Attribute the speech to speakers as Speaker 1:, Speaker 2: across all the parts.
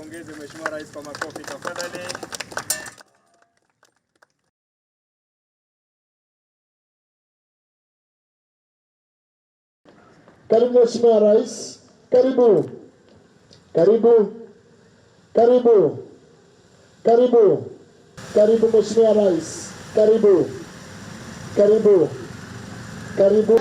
Speaker 1: tumpongeze Mheshimiwa Rais kwa makofi tafadhali.
Speaker 2: Karibu Mheshimiwa Rais, karibu. Karibu. Karibu. Karibu. Karibu Mheshimiwa Rais. Karibu. Karibu. Karibu.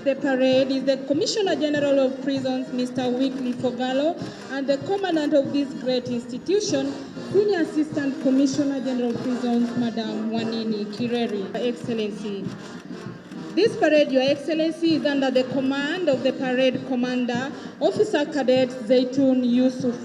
Speaker 3: The parade is the Commissioner General of Prisons, Mr. Weekly Fogalo, and the Commandant of this great institution, Senior Assistant Commissioner General of Prisons, Madam Wanini Kireri. Your Excellency. This parade, Your Excellency, is under the command of the parade commander, Officer Cadet Zaitun Yusuf.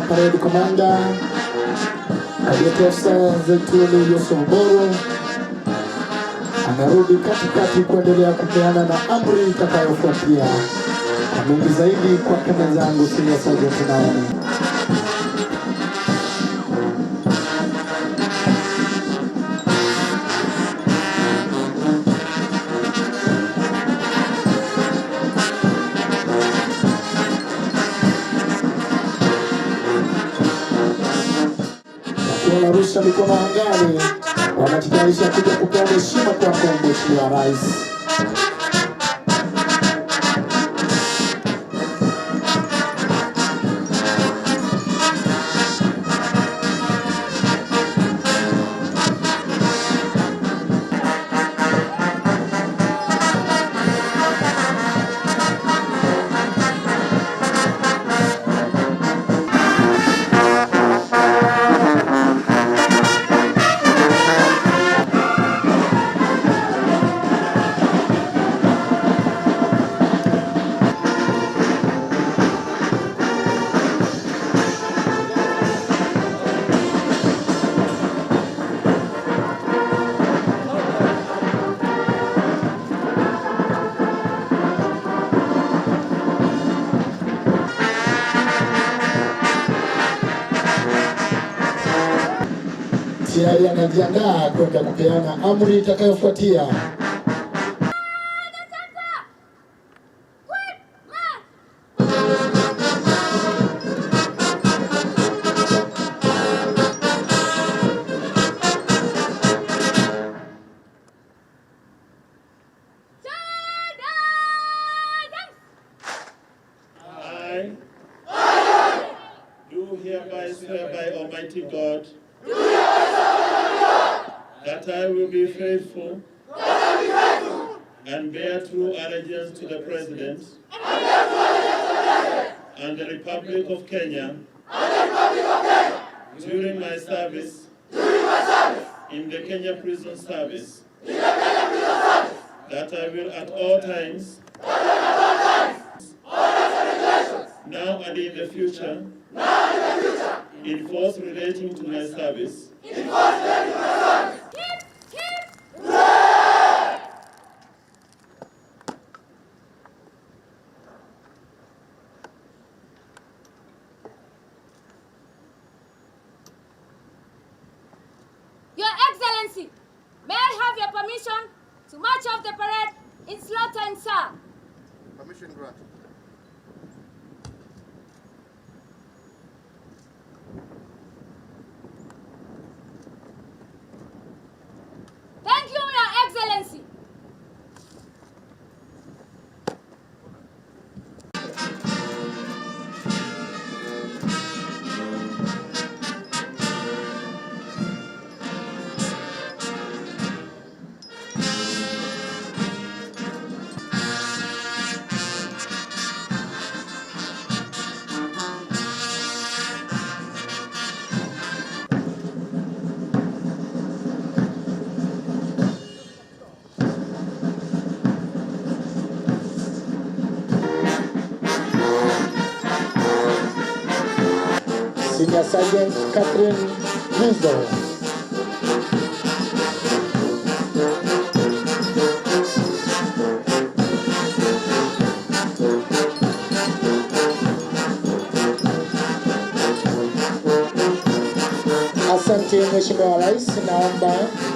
Speaker 3: Parade Commander Cadet Officer Zaitun Yusuf anarudi katikati kuendelea kupeana na amri itakayofuatia. Kwa mengi zaidi kwa kama zangu Senior Sergeant Naomi. Wanarusha mikono angani, wanajitayarisha kuja kupeana heshima kwa Mheshimiwa Rais. Tayari anajiandaa kwenda kupeana amri itakayofuatia.
Speaker 4: Almighty God that I will be faithful and bear true allegiance to the President and the Republic of Kenya during my service in the Kenya Prison Service, that I will at all times, now and in the future, enforce relating to my service
Speaker 5: Your Excellency, may I have your permission to march off the parade in slow time, sir?
Speaker 6: Permission granted.
Speaker 5: Thank you, Your Excellency.
Speaker 2: Senior Sergeant Catherine Rizzo. Asante Mheshimiwa Rais, naomba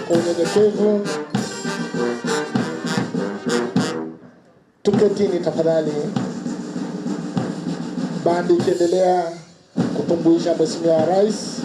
Speaker 2: kwa unyenyekevu tuketini tafadhali. Bandi ikiendelea kutumbuisha Mheshimiwa Rais.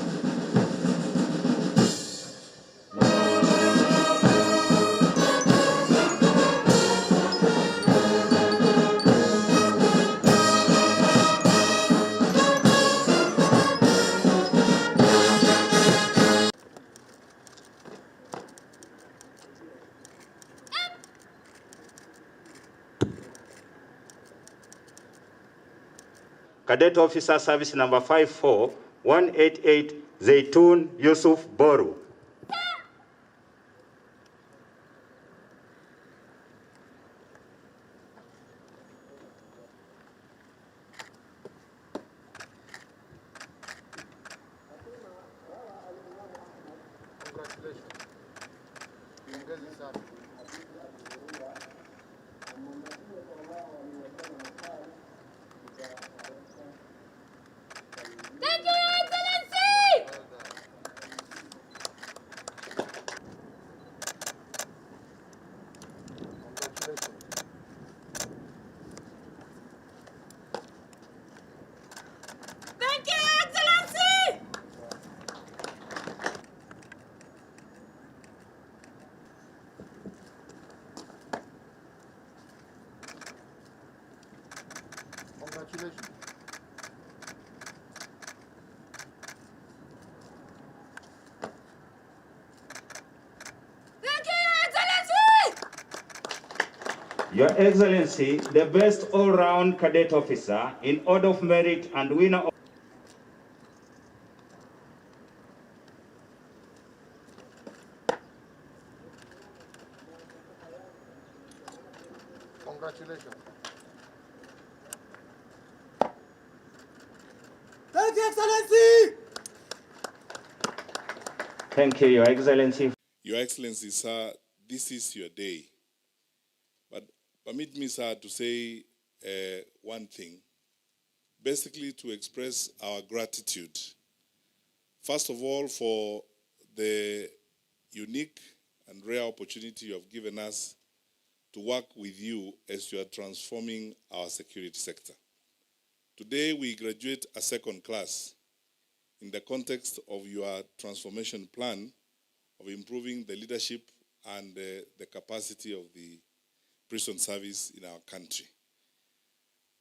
Speaker 7: Cadet Officer Service number 54188, Zaitun Yusuf Boru.
Speaker 6: Congratulations. Pongezi sana.
Speaker 5: Thank you, Your Excellency.
Speaker 6: Congratulations.
Speaker 5: Thank you, Your Excellency.
Speaker 6: Congratulations.
Speaker 5: Thank you, Your Excellency.
Speaker 7: Your Excellency, the best all-round cadet officer in order of merit and winner of
Speaker 6: Congratulations.
Speaker 1: Thank you, Excellency!
Speaker 7: Thank you, Your Excellency.
Speaker 8: Your Excellency, sir, this is your day. But permit me, sir, to say one thing. Basically, to express our gratitude. First of all, for the unique and rare opportunity you have given us to work with you as you are transforming our security sector. Today, we graduate a second class in the context of your transformation plan of improving the leadership and the capacity of the prison service in our country.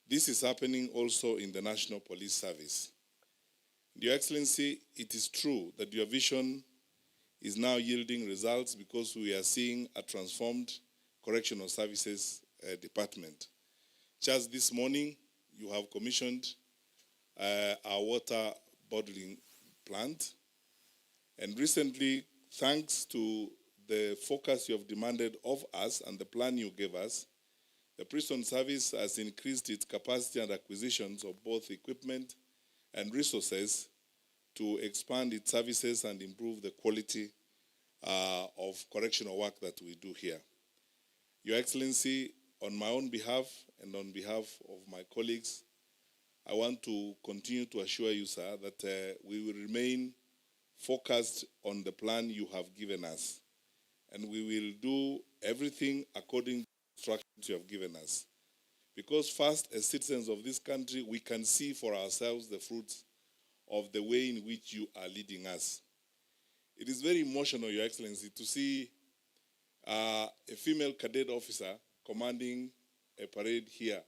Speaker 8: This is happening also in the National Police Service. Your Excellency, it is true that your vision is now yielding results because we are seeing a transformed correctional services department. Just this morning, you have commissioned our water bottling plant. And recently, thanks to the focus you have demanded of us and the plan you gave us, the prison service has increased its capacity and acquisitions of both equipment and resources to expand its services and improve the quality of correctional work that we do here. Your Excellency, on my own behalf and on behalf of my colleagues, I want to continue to assure you, sir, that we will remain focused on the plan you have given us. And we will do everything according to the instructions you have given us. Because first, as citizens of this country, we can see for ourselves the fruits of the way in which you are leading us. It is very emotional, Your Excellency, to see a female cadet officer commanding a parade here.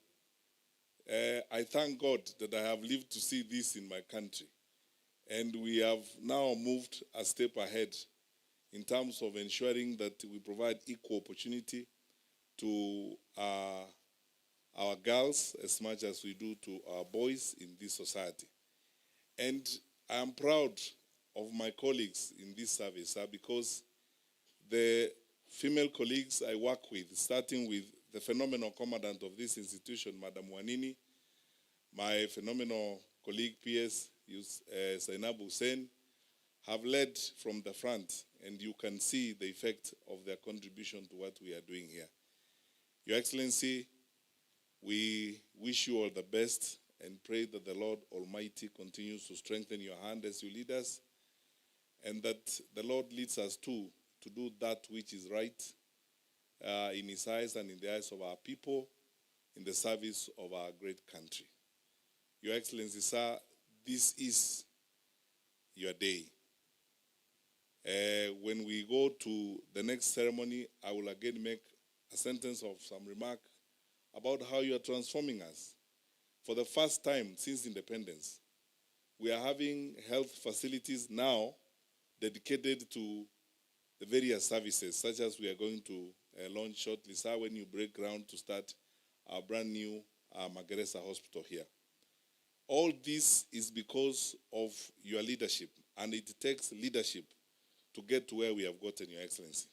Speaker 8: I thank God that I have lived to see this in my country. And we have now moved a step ahead in terms of ensuring that we provide equal opportunity to our girls as much as we do to our boys in this society. And I am proud of my colleagues in this service because the female colleagues I work with, starting with the phenomenal commandant of this institution, Madam Wanini, my phenomenal colleague PS, Zainab Hussein, have led from the front, and you can see the effect of their contribution to what we are doing here. Your Excellency, we wish you all the best and pray that the Lord Almighty continues to strengthen your hand as you lead us, and that the Lord leads us too to do that which is right in His eyes and in the eyes of our people in the service of our great country. Your Excellency, sir, this is your day. When we go to the next ceremony, I will again make a sentence of some remark about how you are transforming us. For the first time since independence, we are having health facilities now dedicated to the various services, such as we are going to launch shortly, sir, when you break ground to start our brand new Magereza Hospital here. All this is because of your leadership, and it takes leadership to get to where we have gotten, Your Excellency.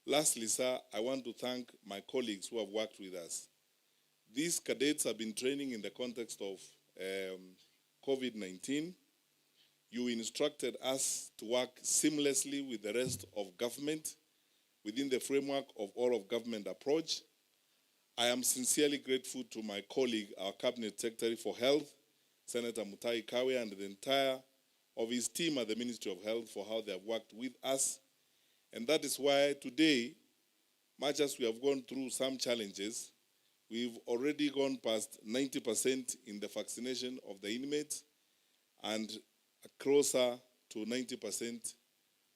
Speaker 8: Lastly, sir, I want to thank my colleagues who have worked with us. These cadets have been training in the context of COVID-19. You instructed us to work seamlessly with the rest of government within the framework of all of government approach. I am sincerely grateful to my colleague, our Cabinet Secretary for Health, Senator Mutai Kawe, and the entire of his team at the Ministry of Health for how they have worked with us. And that is why today, much as we have gone through some challenges, we've already gone past 90% in the vaccination of the inmates and closer to 90%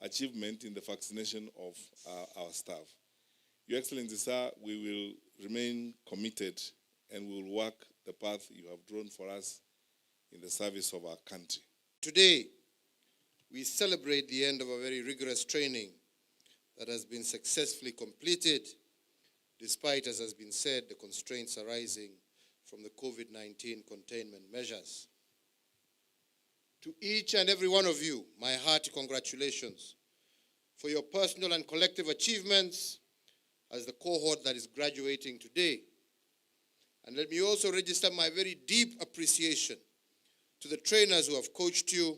Speaker 8: achievement in the vaccination of our staff. Your Excellency, sir, we will remain committed and we will work the path you have drawn for us in the service of our country.
Speaker 9: Today, we celebrate the end of a very rigorous training that has been successfully completed, despite, as has been said, the constraints arising from the COVID-19 containment measures. To each and every one of you, my hearty congratulations for your personal and collective achievements as the cohort that is graduating today. And let me also register my very deep appreciation to the trainers who have coached you,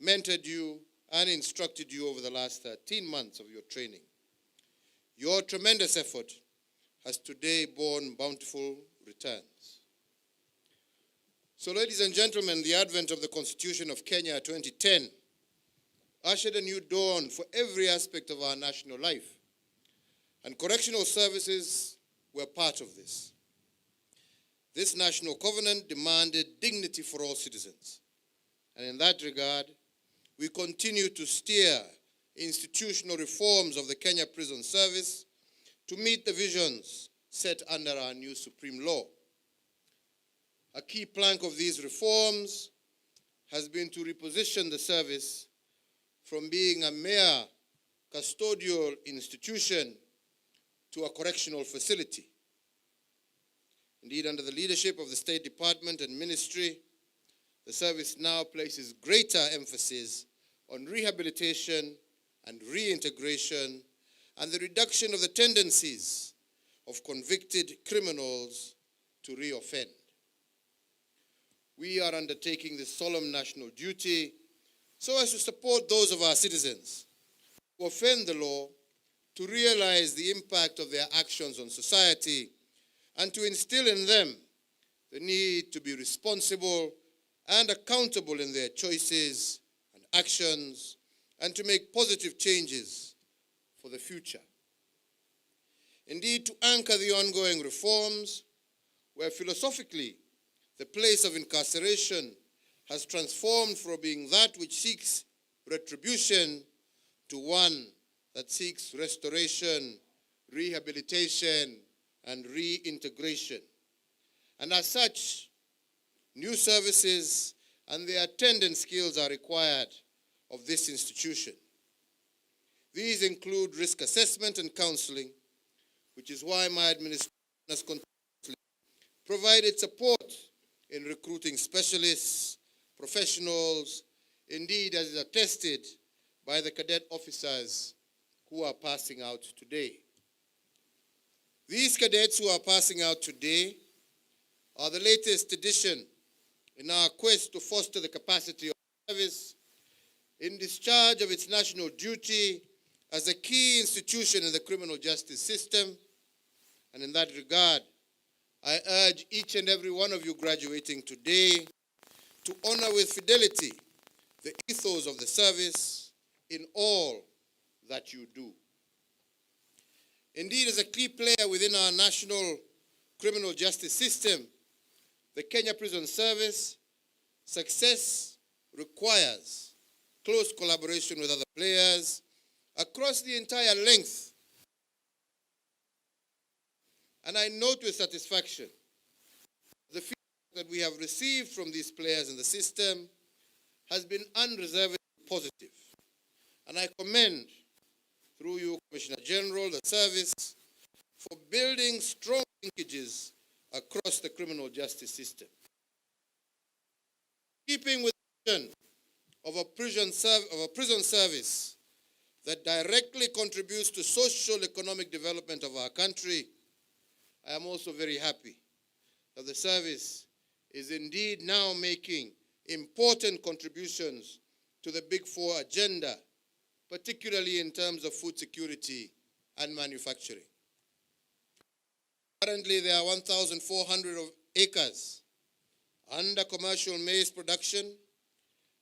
Speaker 9: mentored you, and instructed you over the last 13 months of your training. Your tremendous effort has today borne bountiful returns. So, ladies and gentlemen, the advent of the Constitution of Kenya 2010 ushered a new dawn for every aspect of our national life, and correctional services were part of this. This national covenant demanded dignity for all citizens, and in that regard, we continue to steer institutional reforms of the Kenya Prison Service to meet the visions set under our new Supreme Law. A key plank of these reforms has been to reposition the service from being a mere custodial institution to a correctional facility. Indeed, under the leadership of the State Department and Ministry, the service now places greater emphasis on rehabilitation and reintegration and the reduction of the tendencies of convicted criminals to reoffend. We are undertaking this solemn national duty so as to support those of our citizens who offend the law to realize the impact of their actions on society and to instill in them the need to be responsible and accountable in their choices and actions, and to make positive changes for the future. Indeed, to anchor the ongoing reforms, where philosophically the place of incarceration has transformed from being that which seeks retribution to one that seeks restoration, rehabilitation, and reintegration. And as such, new services and their attendant skills are required of this institution. These include risk assessment and counseling, which is why my administration has continuously provided support in recruiting specialists, professionals, indeed as is attested by the cadet officers who are passing out today. These cadets who are passing out today are the latest addition in our quest to foster the capacity of service in discharge of its national duty as a key institution in the criminal justice system. And in that regard, I urge each and every one of you graduating today to honor with fidelity the ethos of the service in all that you do. Indeed, as a key player within our national criminal justice system, the Kenya Prison Service, success requires close collaboration with other players across the entire length. And I note with satisfaction the feedback that we have received from these players in the system has been unreservedly positive. And I commend, through you, Commissioner General, the service for building strong linkages across the criminal justice system. Keeping with the vision of a prison service that directly contributes to socio-economic development of our country, I am also very happy that the service is indeed now making important contributions to the Big Four agenda, particularly in terms of food security and manufacturing. Currently, there are 1,400 acres under commercial maize production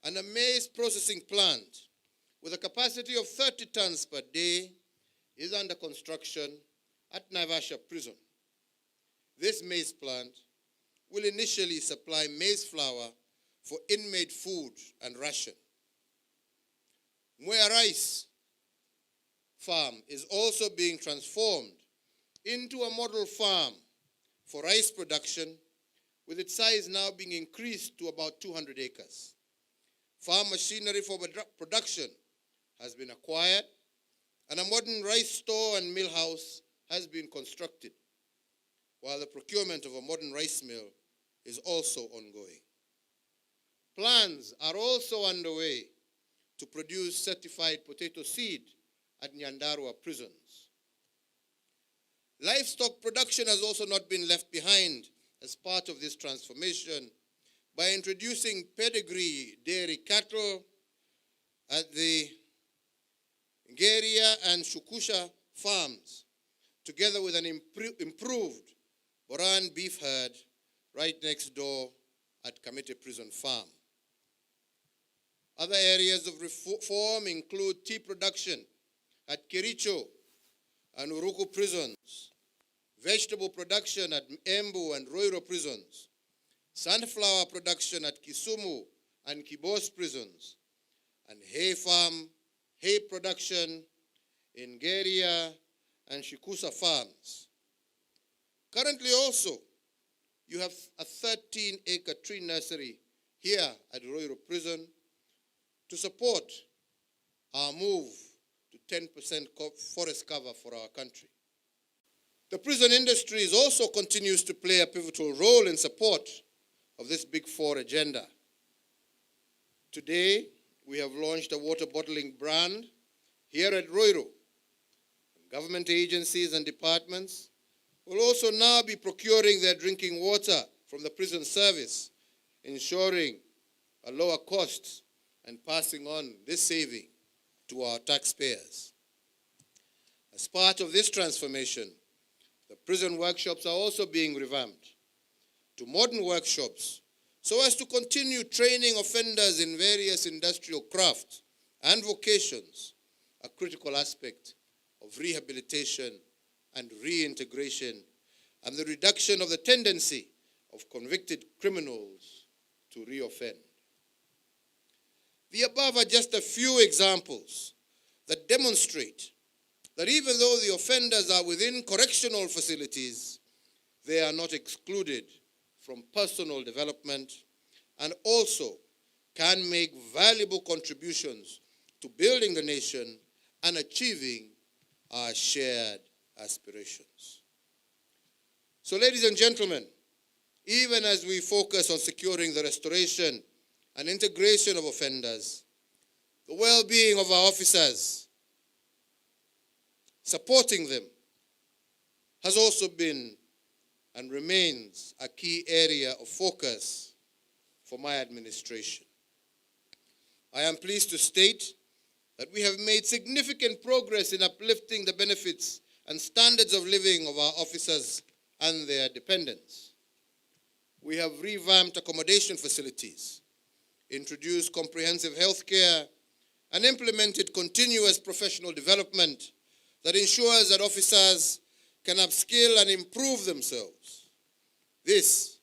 Speaker 9: and a maize processing plant with a capacity of 30 tons per day is under construction at Naivasha Prison. This maize plant will initially supply maize flour for inmate food and ration. Mwea Rice Farm is also being transformed into a model farm for rice production, with its size now being increased to about 200 acres. Farm machinery for production has been acquired, and a modern rice store and mill house has been constructed, while the procurement of a modern rice mill is also ongoing. Plans are also underway to produce certified potato seed at Nyandarua prisons. Livestock production has also not been left behind as part of this transformation by introducing pedigree dairy cattle at the Ngeria and Shukusha farms, together with an improved Boran beef herd right next door at Kamete Prison Farm. Other areas of reform include tea production at Kericho and Uruku prisons, vegetable production at Embu and Roiro prisons, sunflower production at Kisumu and Kibos prisons, and hay production in Geria and Shikusa farms. Currently also, you have a 13-acre tree nursery here at Roiro Prison to support our move to 10% forest cover for our country. The prison industry also continues to play a pivotal role in support of this Big Four agenda. Today, we have launched a water bottling brand here at Roiro. Government agencies and departments will also now be procuring their drinking water from the prison service, ensuring a lower cost and passing on this saving to our taxpayers. As part of this transformation, the prison workshops are also being revamped to modern workshops so as to continue training offenders in various industrial crafts and vocations, a critical aspect of rehabilitation and reintegration, and the reduction of the tendency of convicted criminals to reoffend. The above are just a few examples that demonstrate that even though the offenders are within correctional facilities, they are not excluded from personal development and also can make valuable contributions to building the nation and achieving our shared aspirations. So, ladies and gentlemen, even as we focus on securing the restoration and integration of offenders, the well-being of our officers, supporting them, has also been and remains a key area of focus for my administration. I am pleased to state that we have made significant progress in uplifting the benefits and standards of living of our officers and their dependents. We have revamped accommodation facilities, introduced comprehensive health care, and implemented continuous professional development that ensures that officers can upskill and improve themselves. This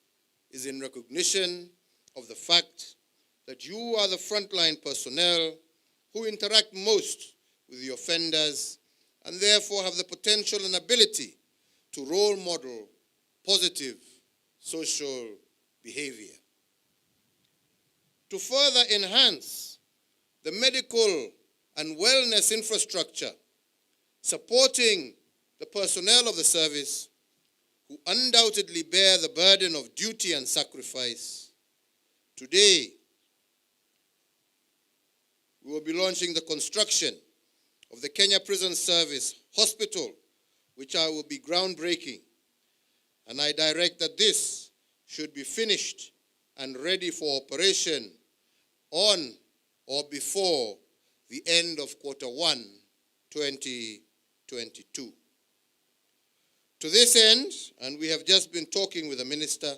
Speaker 9: is in recognition of the fact that you are the frontline personnel who interact most with the offenders and therefore have the potential and ability to role model positive social behavior. To further enhance the medical and wellness infrastructure supporting the personnel of the service who undoubtedly bear the burden of duty and sacrifice, today we will be launching the construction of the Kenya Prison Service Hospital, which I will be groundbreaking, and I direct that this should be finished and ready for operation on or before the end of Q1 2022. To this end, and we have just been talking with the Minister,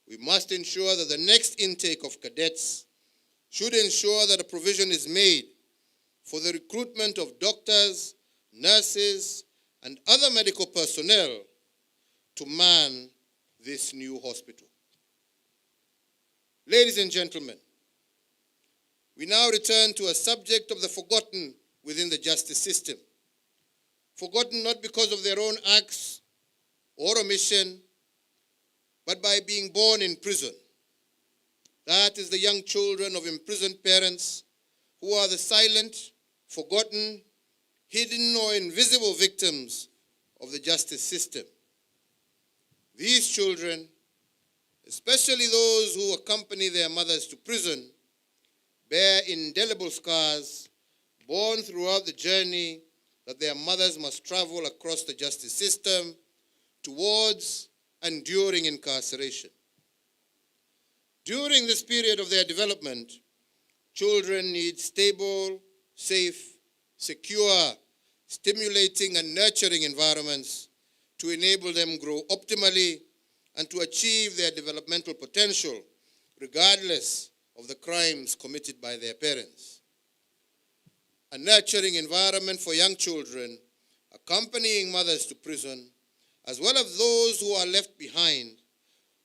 Speaker 9: we must ensure that the next intake of cadets should ensure that a provision is made for the recruitment of doctors, nurses, and other medical personnel to man this new hospital. Ladies and gentlemen, we now return to a subject of the forgotten within the justice system. Forgotten not because of their own acts or omission, but by being born in prison. That is the young children of imprisoned parents who are the silent, forgotten, hidden or invisible victims of the justice system. These children, especially those who accompany their mothers to prison, bear indelible scars born throughout the journey that their mothers must travel across the justice system towards and during incarceration. During this period of their development, children need stable, safe, secure, stimulating and nurturing environments to enable them grow optimally and to achieve their developmental potential regardless of the crimes committed by their parents. A nurturing environment for young children accompanying mothers to prison, as well as those who are left behind,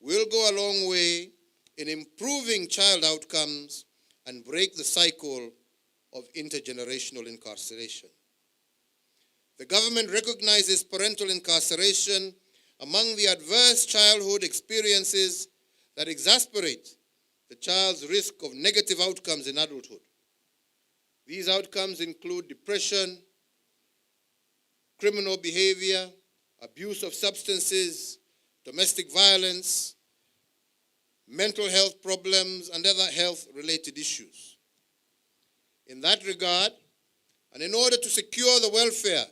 Speaker 9: will go a long way in improving child outcomes and break the cycle of intergenerational incarceration. The government recognizes parental incarceration among the adverse childhood experiences that exacerbate the child's risk of negative outcomes in adulthood. These outcomes include depression, criminal behavior, abuse of substances, domestic violence, mental health problems, and other health-related issues. In that regard, and in order to secure the welfare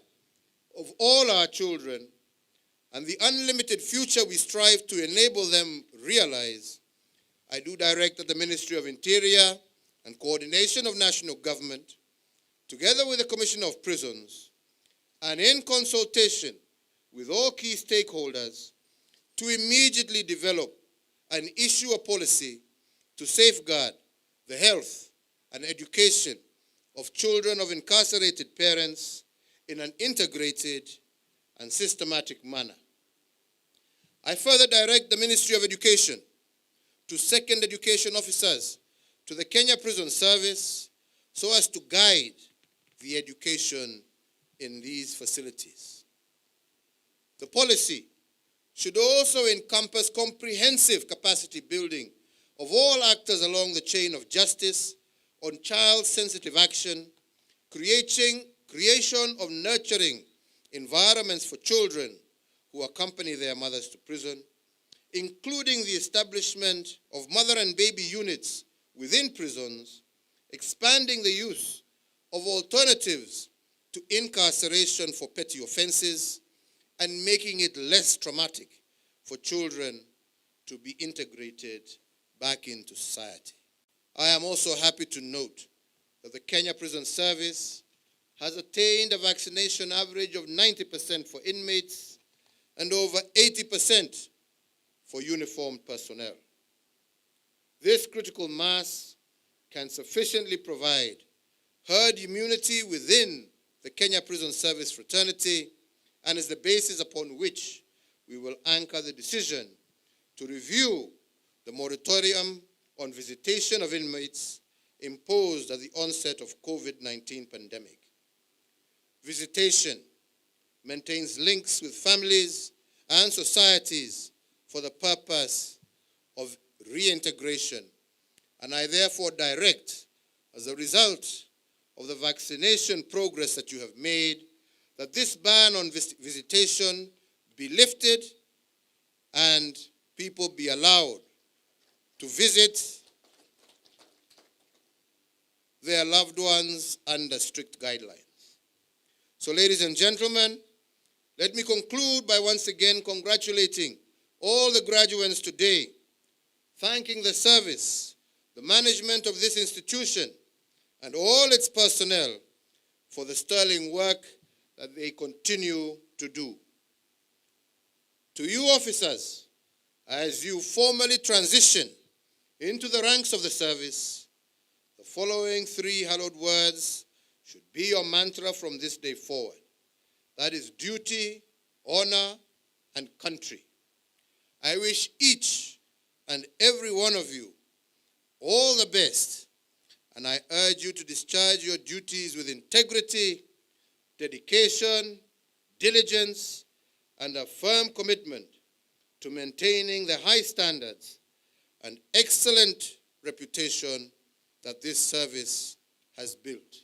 Speaker 9: of all our children and the unlimited future we strive to enable them realize, I do direct that the Ministry of Interior and Coordination of National Government, together with the Commissioner of Prisons, and in consultation with all key stakeholders, to immediately develop and issue a policy to safeguard the health and education of children of incarcerated parents in an integrated and systematic manner. I further direct the Ministry of Education to second education officers to the Kenya Prison Service so as to guide the education in these facilities. The policy should also encompass comprehensive capacity building of all actors along the chain of justice on child-sensitive action, creation of nurturing environments for children who accompany their mothers to prison, including the establishment of mother and baby units within prisons, expanding the use of alternatives to incarceration for petty offenses, and making it less traumatic for children to be integrated back into society. I am also happy to note that the Kenya Prison Service has attained a vaccination average of 90% for inmates and over 80% for uniformed personnel. This critical mass can sufficiently provide herd immunity within the Kenya Prison Service fraternity and is the basis upon which we will anchor the decision to review the moratorium on visitation of inmates imposed at the onset of COVID-19 pandemic. Visitation maintains links with families and societies for the purpose of reintegration, and I therefore direct, as a result of the vaccination progress that you have made, that this ban on visitation be lifted and people be allowed to visit their loved ones under strict guidelines. So, ladies and gentlemen, let me conclude by once again congratulating all the graduates today, thanking the service, the management of this institution, and all its personnel for the sterling work that they continue to do. To you officers, as you formally transition into the ranks of the service, the following three hallowed words should be your mantra from this day forward. That is duty, honor, and country. I wish each and every one of you all the best, and I urge you to discharge your duties with integrity, dedication, diligence, and a firm commitment to maintaining the high standards and excellent reputation that this service has built.